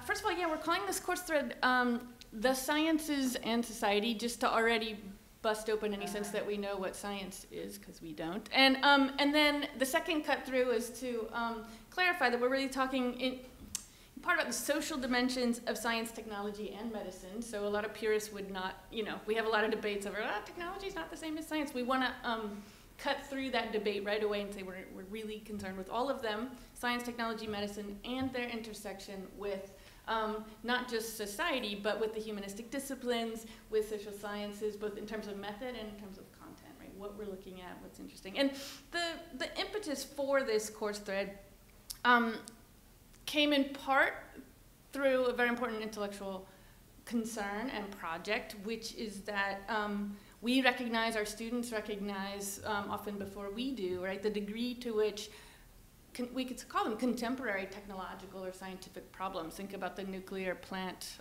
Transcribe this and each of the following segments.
First of all, yeah, we're calling this course thread The Sciences and Society, just to already bust open any sense that we know what science is, because we don't. And then the second cut through is to clarify that we're really talking in part about the social dimensions of science, technology, and medicine. So a lot of purists would not, we have a lot of debates over, technology is not the same as science. We want to cut through that debate right away and say we're really concerned with all of them, science, technology, medicine, and their intersection with not just society, but with the humanistic disciplines, with social sciences, both in terms of method and in terms of content, right? What we're looking at, what's interesting. And the impetus for this course thread came in part through a very important intellectual concern and project, which is that we recognize, our students recognize, often before we do, right, the degree to which we could call them contemporary technological or scientific problems. Think about the nuclear plant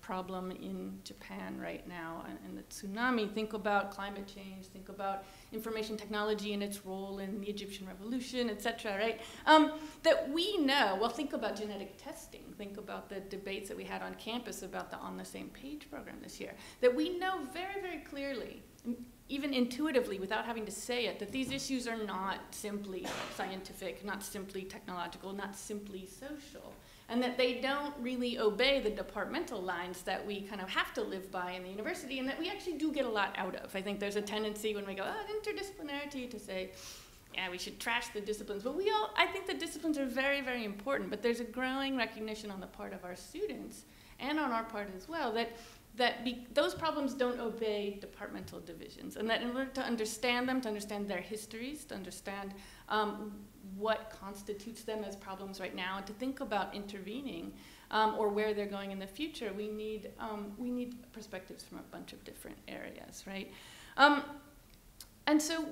problem in Japan right now and the tsunami. Think about climate change. Think about information technology and its role in the Egyptian revolution, et cetera, right? That we know, well, think about genetic testing. Think about the debates that we had on campus about the On the Same Page program this year. That we know very, very clearly, even intuitively, without having to say it, that these issues are not simply scientific, not simply technological, not simply social, and that they don't really obey the departmental lines that we kind of have to live by in the university, and that we actually do get a lot out of. I think there's a tendency when we go, interdisciplinarity, to say, yeah, we should trash the disciplines. But I think the disciplines are very, very important, but there's a growing recognition on the part of our students, and on our part as well, that those problems don't obey departmental divisions, and that in order to understand them, to understand their histories, to understand what constitutes them as problems right now, and to think about intervening or where they're going in the future, we need perspectives from a bunch of different areas, right? And so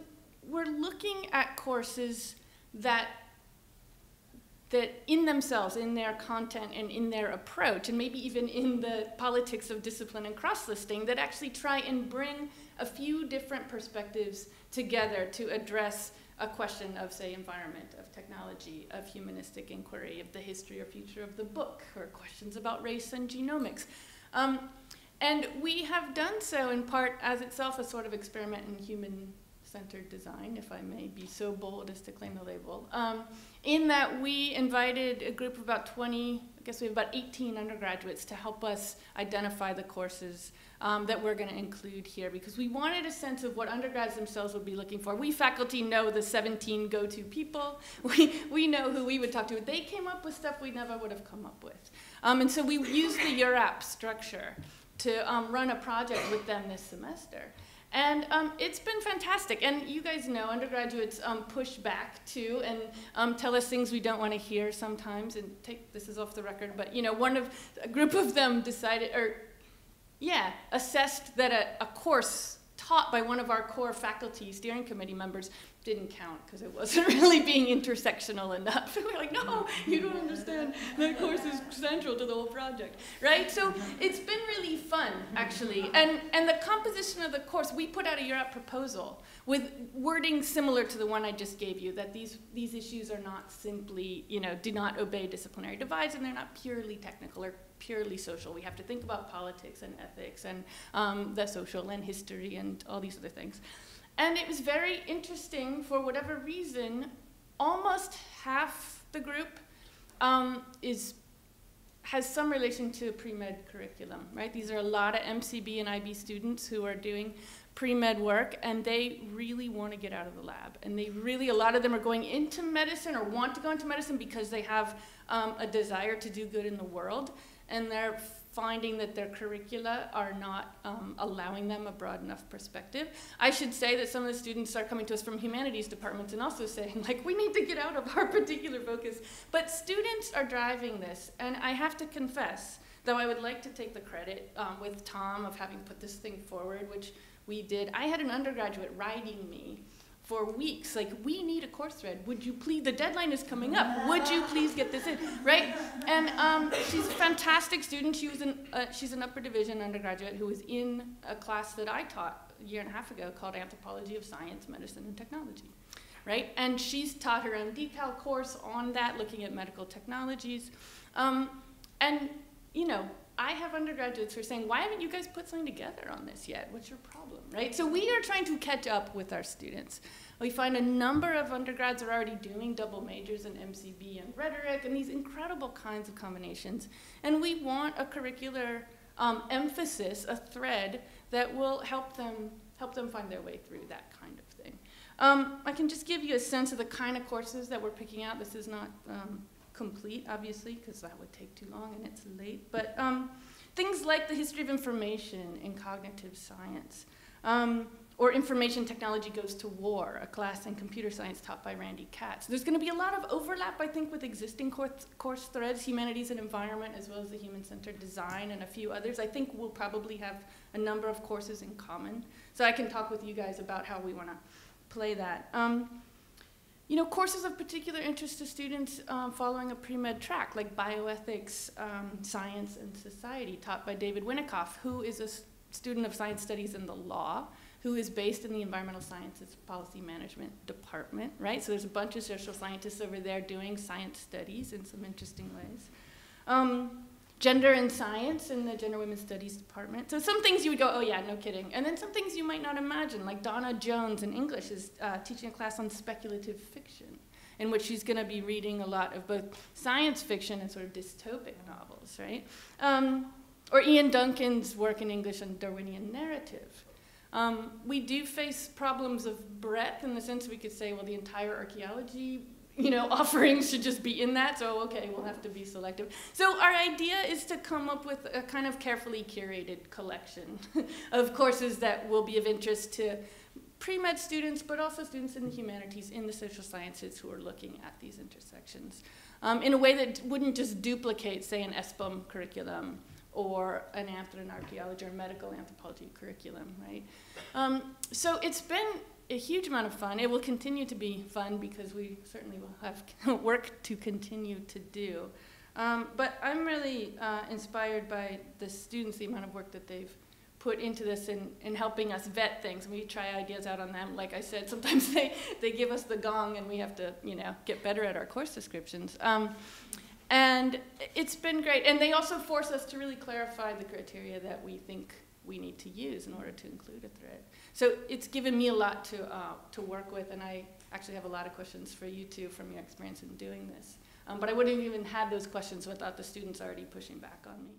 we're looking at courses that in themselves, in their content and in their approach, and maybe even in the politics of discipline and cross-listing, that actually try and bring a few different perspectives together to address a question of, say, environment, of technology, of humanistic inquiry, of the history or future of the book, or questions about race and genomics. And we have done so in part as itself a sort of experiment in human-centered design, if I may be so bold as to claim the label, in that we invited a group of about 20, I guess we have about 18 undergraduates to help us identify the courses that we're going to include here, because we wanted a sense of what undergrads themselves would be looking for. We faculty know the 17 go-to people. We know who we would talk to. They came up with stuff we never would have come up with. And so we used the URAP structure to run a project with them this semester. And it's been fantastic. And you guys know undergraduates push back too and tell us things we don't want to hear sometimes. And this is off the record, but a group of them decided, assessed that a course taught by one of our core faculty steering committee members didn't count because it wasn't really being intersectional enough. We were like, no, you don't understand. That course is central to the whole project, right? So it's been really fun, actually. And the composition of the course, we put out a URAP proposal with wording similar to the one I just gave you, that these issues are not simply, do not obey disciplinary divides, and they're not purely technical or purely social. We have to think about politics and ethics and the social and history and all these other things. And it was very interesting. For whatever reason, almost half the group has some relation to pre-med curriculum, right? These are a lot of MCB and IB students who are doing pre-med work, and they really want to get out of the lab. And a lot of them are going into medicine or want to go into medicine because they have a desire to do good in the world, and they're finding that their curricula are not allowing them a broad enough perspective. I should say that some of the students are coming to us from humanities departments and also saying, like, we need to get out of our particular focus. But students are driving this, and I have to confess, though I would like to take the credit with Tom of having put this thing forward, which we did. I had an undergraduate writing me for weeks, like, we need a course thread. Would you please, the deadline is coming up. Would you please get this in, right? And she's a fantastic student. She's an upper division undergraduate who was in a class that I taught a year and a half ago called Anthropology of Science, Medicine, and Technology, right? And she's taught her own decal course on that, looking at medical technologies. And, you know, I have undergraduates who are saying, why haven't you guys put something together on this yet? What's your problem, right? So we are trying to catch up with our students. We find a number of undergrads are already doing double majors in MCB and rhetoric and these incredible kinds of combinations. And we want a curricular emphasis, a thread that will help them find their way through that kind of thing. I can just give you a sense of the kind of courses that we're picking out. This is not complete, obviously, because that would take too long and it's late. But things like the history of information in cognitive science, or information technology goes to war, a class in computer science taught by Randy Katz. There's going to be a lot of overlap, I think, with existing course threads, Humanities and Environment, as well as the human-centered design and a few others. I think we'll probably have a number of courses in common. So I can talk with you guys about how we want to play that. You know, courses of particular interest to students following a pre-med track, like bioethics, science, and society, taught by David Winikoff, who is a student of science studies in the law, who is based in the Environmental Sciences Policy Management Department, right? So there's a bunch of social scientists over there doing science studies in some interesting ways. Gender and science in the Gender Women's Studies Department. So some things you would go, oh yeah, no kidding. And then some things you might not imagine, like Donna Jones in English is teaching a class on speculative fiction, in which she's gonna be reading a lot of both science fiction and sort of dystopic novels, right? Or Ian Duncan's work in English on Darwinian narrative. We do face problems of breadth in the sense we could say, well, the entire archaeology, you know, offerings should just be in that, so okay, we'll have to be selective. So our idea is to come up with a kind of carefully curated collection of courses that will be of interest to pre-med students, but also students in the humanities, in the social sciences who are looking at these intersections in a way that wouldn't just duplicate, say, an SBUM curriculum or an archaeology or medical anthropology curriculum, right? So it's been a huge amount of fun. It will continue to be fun because we certainly will have work to continue to do. But I'm really inspired by the students, the amount of work that they've put into this in helping us vet things. We try ideas out on them. Like I said, sometimes they give us the gong and we have to, you know, get better at our course descriptions. And it's been great. And they also force us to really clarify the criteria that we think we need to use in order to include a thread. So it's given me a lot to work with, and I actually have a lot of questions for you too from your experience in doing this. But I wouldn't have even had those questions without the students already pushing back on me.